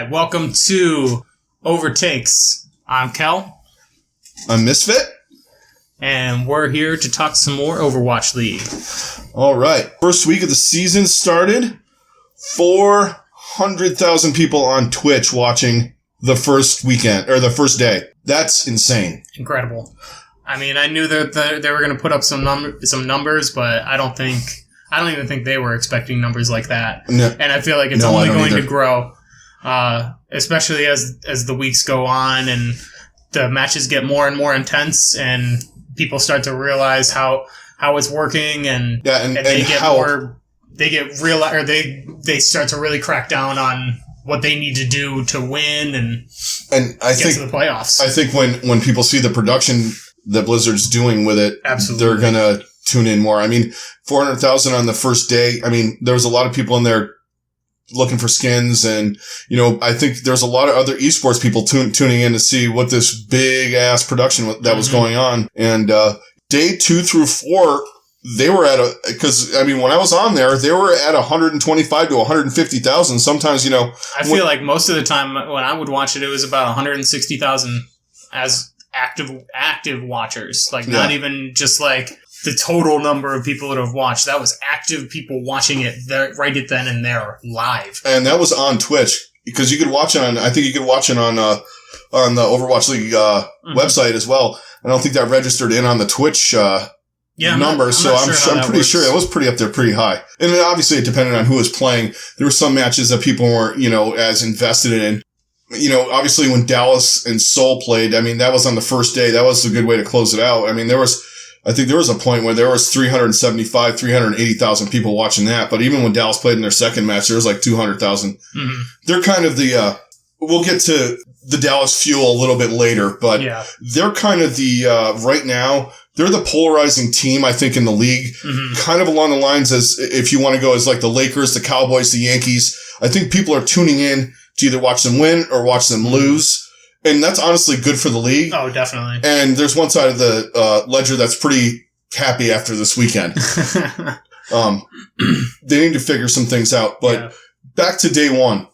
right, welcome to Overtakes. I'm Kel. I'm Misfit. And we're here to talk some more Overwatch League. All right. First week of the season started. 400,000 people on Twitch watching the first weekend, or the first day. That's insane. Incredible. I mean, I knew that they were going to put up some numbers, but I don't even think they were expecting numbers like that. No, and I feel like it's only going to grow, especially as the weeks go on and the matches get more and more intense and people start to realize how it's working and they start to really crack down on what they need to do to win and get to the playoffs. I think when people see the production that Blizzard's doing with it, absolutely, they're gonna tune in more. I mean, 400,000 on the first day. I mean, there was a lot of people in there looking for skins, and I think there's a lot of other esports people tuning in to see what this big ass production that was going on. And day 2 through 4, they were at when I was on there, they were at 125 to 150,000. Sometimes, I feel like most of the time when I would watch it, it was about 160,000 as active watchers. Like, not even just like the total number of people that have watched. That was active people watching it right then and there live. And that was on Twitch, because you could watch it on, I think you could watch it on the Overwatch League website as well. I don't think that registered in on the Twitch numbers, so I'm pretty sure it was pretty up there, pretty high. And then obviously it depended on who was playing. There were some matches that people weren't, as invested in. Obviously when Dallas and Seoul played, I mean, that was on the first day. That was a good way to close it out. I mean, I think there was a point where there was 380,000 people watching that. But even when Dallas played in their second match, there was like 200,000. Mm-hmm. They're kind of we'll get to the Dallas Fuel a little bit later, but they're kind of right now, they're the polarizing team, I think, in the league. Mm-hmm. Kind of along the lines as, if you want to go, as like the Lakers, the Cowboys, the Yankees. I think people are tuning in to either watch them win or watch them lose. And that's honestly good for the league. Oh, definitely. And there's one side of the ledger that's pretty happy after this weekend. They need to figure some things out. But back to day one.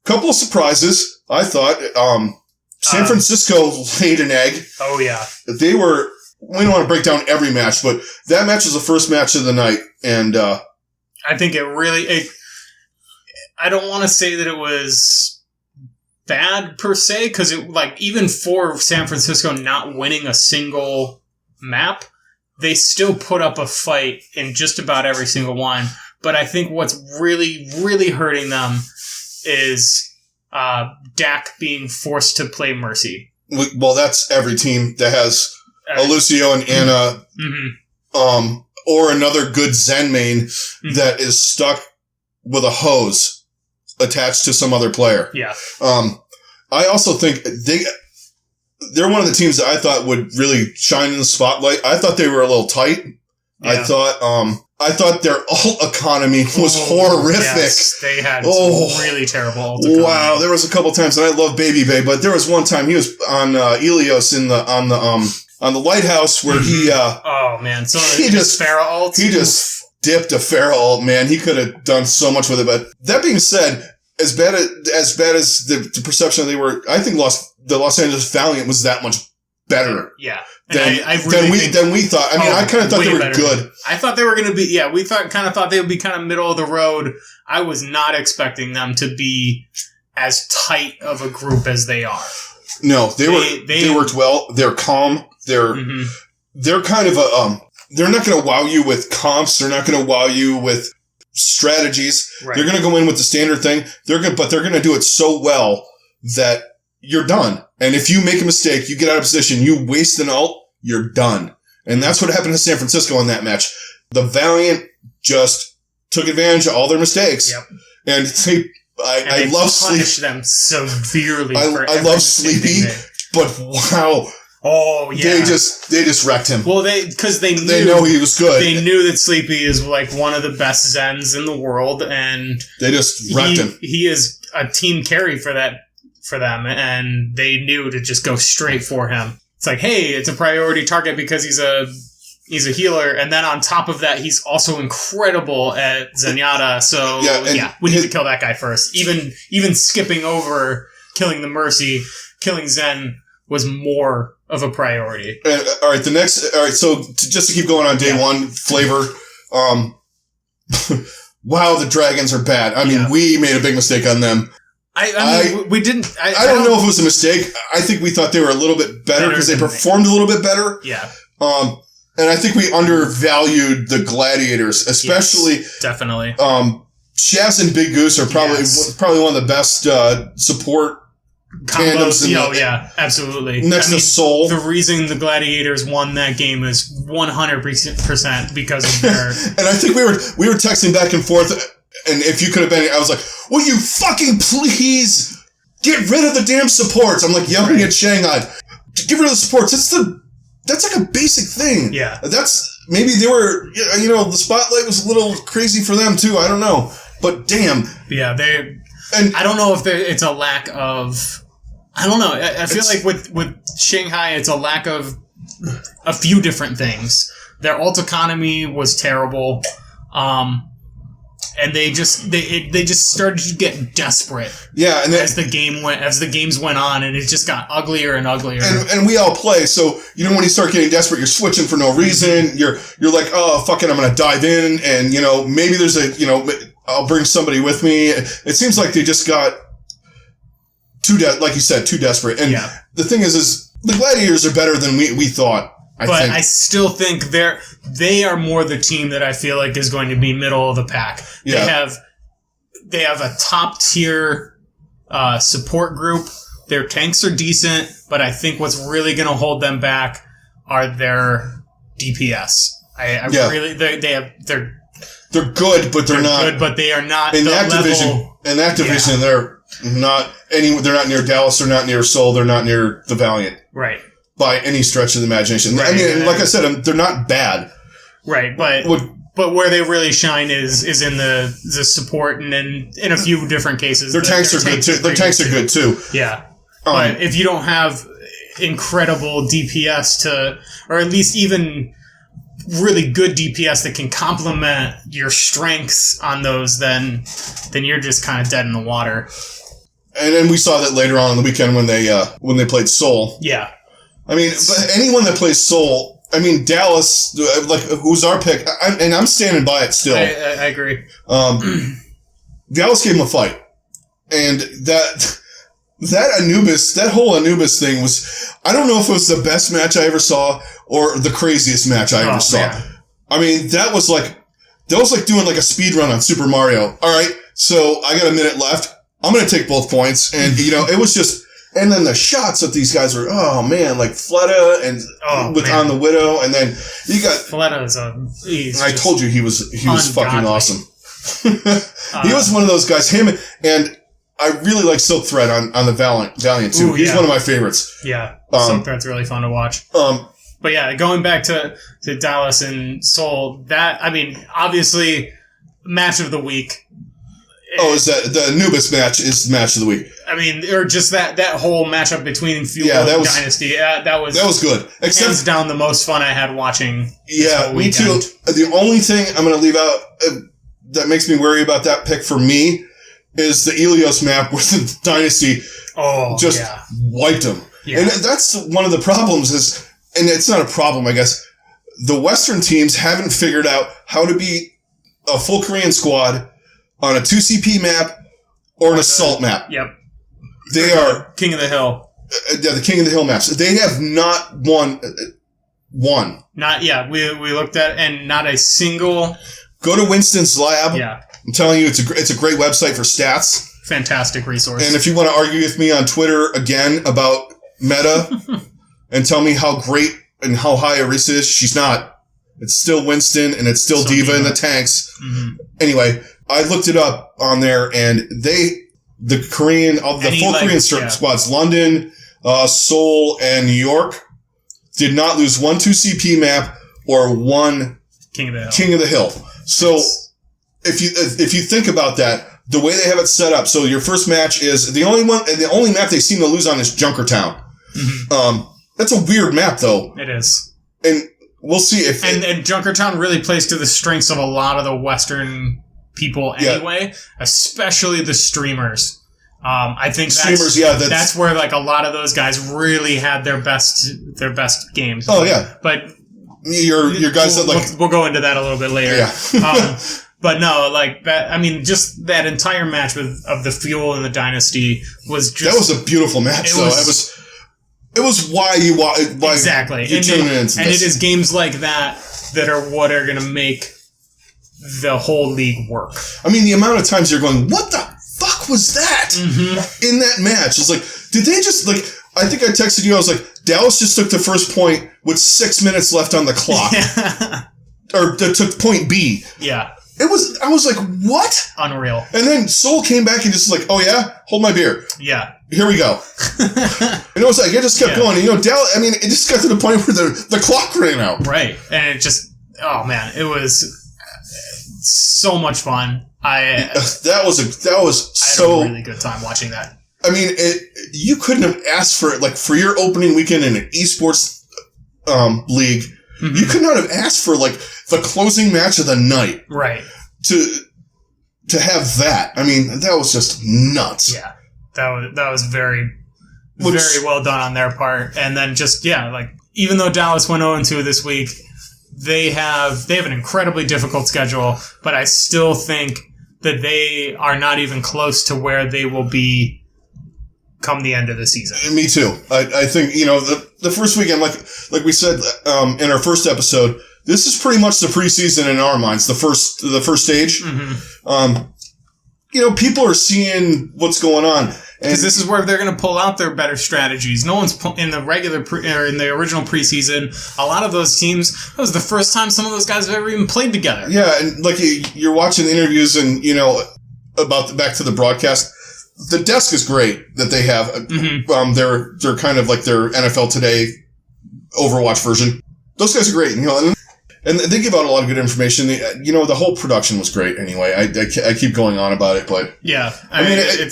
Couple of surprises, I thought. San Francisco laid an egg. Oh, yeah. We don't want to break down every match, but that match was the first match of the night. And I think I don't want to say that it was bad per se, because even for San Francisco not winning a single map, they still put up a fight in just about every single one. But I think what's really, really hurting them is Dak being forced to play Mercy. Well, that's every team that has a Lucio and Anna, or another good Zen main that is stuck with a hose attached to some other player. Yeah. I also think they're one of the teams that I thought would really shine in the spotlight. I thought they were a little tight. Yeah. I thought their ult economy was horrific. Yes, they had really terrible ult economy. Wow, there was a couple times, and I love Baby Bay, but there was one time he was on Ilios on the lighthouse where he oh man, so he just Pharah ult. He just dipped a Pharah ult, man. He could have done so much with it. But that being said, as bad as the perception they were, I think the Los Angeles Valiant was that much better. Yeah. Than we thought. I mean, I kind of thought they were good. I thought they were going to be, we kind of thought they would be kind of middle of the road. I was not expecting them to be as tight of a group as they are. No, they worked well. They're calm. They're kind of they're not going to wow you with comps. They're not going to wow you with strategies. Right. They're going to go in with the standard thing. But they're going to do it so well that you're done. And if you make a mistake, you get out of position, you waste an ult, you're done. And that's what happened to San Francisco in that match. The Valiant just took advantage of all their mistakes. Yep. And I love Sleepy. Them severely. I love Sleepy, but wow. Oh yeah, they just wrecked him. Well, because they know he was good. They knew that Sleepy is like one of the best Zens in the world, and they just wrecked him. He is a team carry for them, and they knew to just go straight for him. It's like, hey, it's a priority target because he's a He's a healer, and then on top of that, he's also incredible at Zenyatta. So we need to kill that guy first. Even skipping over killing the Mercy, killing Zen was more of a priority. All right, so just to keep going on day one, flavor. Wow, the dragons are bad. I mean, we made a big mistake on them. I mean, we didn't. I don't know if it was a mistake. I think we thought they were a little bit better because they performed a little bit better. Yeah. And I think we undervalued the gladiators, especially definitely. Shaz and Big Goose are probably one of the best support tandems. Absolutely. Next to Soul. The reason the gladiators won that game is 100% because of their. And I think we were texting back and forth. And if you could have been, I was like, "Will you fucking please get rid of the damn supports?" I'm like yelling at Shanghai, "Get rid of the supports." That's like a basic thing. Yeah. Maybe they were, the spotlight was a little crazy for them too. I don't know. But damn. Yeah, I don't know if it's a lack of, I don't know. I feel like with Shanghai, it's a lack of a few different things. Their ult economy was terrible. And they just started to get desperate. Yeah, and as the games went on, and it just got uglier and uglier. And we all play, so when you start getting desperate, you're switching for no reason. You're like, oh fuck it, I'm gonna dive in, and maybe there's I'll bring somebody with me. It seems like they just got like you said, too desperate. And the thing is the gladiators are better than we thought. I still think they are more the team that I feel like is going to be middle of the pack. Yeah. They have a top tier support group. Their tanks are decent, but I think what's really going to hold them back are their DPS. They're good, but they're not good, but they are not in that division. In that division, they're not They're not near Dallas. They're not near Seoul. They're not near the Valiant. Right. By any stretch of the imagination. Right, I mean, like I said, they're not bad. Right, but where they really shine is in the support and in a few different cases. Their tanks are good too. Their tanks are good too. Yeah. But if you don't have incredible DPS or at least even really good DPS that can complement your strengths on those, then you're just kind of dead in the water. And then we saw that later on in the weekend when they played Seoul. Yeah. I mean, but anyone that plays Seoul, I mean, Dallas, who's our pick, and I'm standing by it still. I agree. Dallas gave him a fight. And that Anubis, that whole Anubis thing was, I don't know if it was the best match I ever saw or the craziest match I ever saw. Man. I mean, that was like doing like a speed run on Super Mario. All right, so I got a minute left. I'm going to take both points. And, it was just, and then the shots that these guys were, oh man, like Fleta and on the Widow. And then you got Fleta's I told you he was fucking awesome. He was one of those guys, him, and I really like Silk Thread on the Valiant too. He's one of my favorites. Yeah. Silk Thread's really fun to watch. But yeah, going back to Dallas and Seoul, obviously match of the week. Is that the Anubis match is match of the week? I mean, or just that whole matchup between Seoul and Dynasty. That was good. Except hands down the most fun I had watching. Yeah, me too. The only thing I'm going to leave out that makes me worry about that pick for me is the Ilios map where the Dynasty wiped them. Yeah. And that's one of the problems and it's not a problem, I guess. The Western teams haven't figured out how to beat a full Korean squad on a 2CP map or an assault map. Yep. They are King of the Hill. The King of the Hill maps. They have not won. We looked at and not a single. Go to Winston's Lab. Yeah. I'm telling you, it's a great website for stats. Fantastic resource. And if you want to argue with me on Twitter again about meta and tell me how great and how high Arisa is, she's not. It's still Winston and it's still Diva in the tanks. Mm-hmm. Anyway, I looked it up on there and the full Korean squads, London, Seoul, and New York, did not lose one 2CP map or one King of the Hill. King of the Hill. So if you think about that, the way they have it set up, so your first match is the only map they seem to lose on is Junkertown. Mm-hmm. That's a weird map though. It is. And we'll see if... And Junkertown really plays to the strengths of a lot of the Western people anyway, especially the streamers. I think that's where like a lot of those guys really had their best games. Oh yeah, but your guys we'll go into that a little bit later. Yeah. But no, like that. I mean, just that entire match of the Fuel and the Dynasty was just... That was a beautiful match. It was why you exactly. You tune in. And it is games like that are what are going to make the whole league work. I mean, the amount of times you're going, what the fuck was that in that match? It's like, did they just like? I think I texted you. I was like, Dallas just took the first point with 6 minutes left on the clock, or took point B. Yeah. I was like, what? Unreal. And then Seoul came back and just like, oh yeah, hold my beer. Yeah. Here we go. And it was like, it just kept going. And, Dallas, I mean, it just got to the point where the clock ran out. Right. And it just, oh man, it was so much fun. I had a really good time watching that. I mean, you couldn't have asked for it, like, for your opening weekend in an esports league. You could not have asked for like the closing match of the night, right? To have that. I mean, that was just nuts. Yeah, that was very well done on their part. And then just like even though Dallas went 0-2 this week, they have an incredibly difficult schedule. But I still think that they are not even close to where they will be come the end of the season. Me too. I think, the first weekend, like we said in our first episode, this is pretty much the preseason in our minds, the first stage. People are seeing what's going on. Because this is where they're going to pull out their better strategies. No one's in the regular or in the original preseason. A lot of those teams, that was the first time some of those guys have ever even played together. Yeah, and like you're watching the interviews and, about back to the broadcast. The desk is great that they have. They're kind of like their NFL Today Overwatch version. Those guys are great, and they give out a lot of good information. The whole production was great. Anyway, I keep going on about it, but yeah, I mean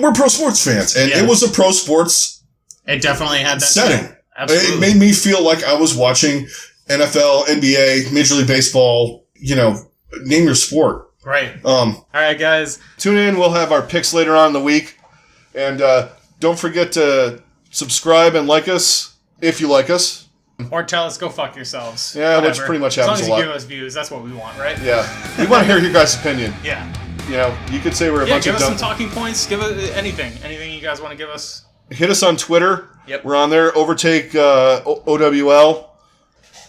we're pro sports fans, and it was a pro sports. It definitely had that setting. Absolutely. It made me feel like I was watching NFL, NBA, Major League Baseball. Name your sport. Right. All right, guys. Tune in. We'll have our picks later on in the week. And don't forget to subscribe and like us if you like us. Or tell us, go fuck yourselves. Yeah, whatever. Which pretty much happens a lot. As long as you give us views, that's what we want, right? Yeah. We want to hear your guys' opinion. Yeah. You could say we're a bunch of give us some talking points. Give us anything. Anything you guys want to give us. Hit us on Twitter. Yep. We're on there. Overtake OWL.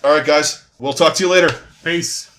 All right, guys. We'll talk to you later. Peace.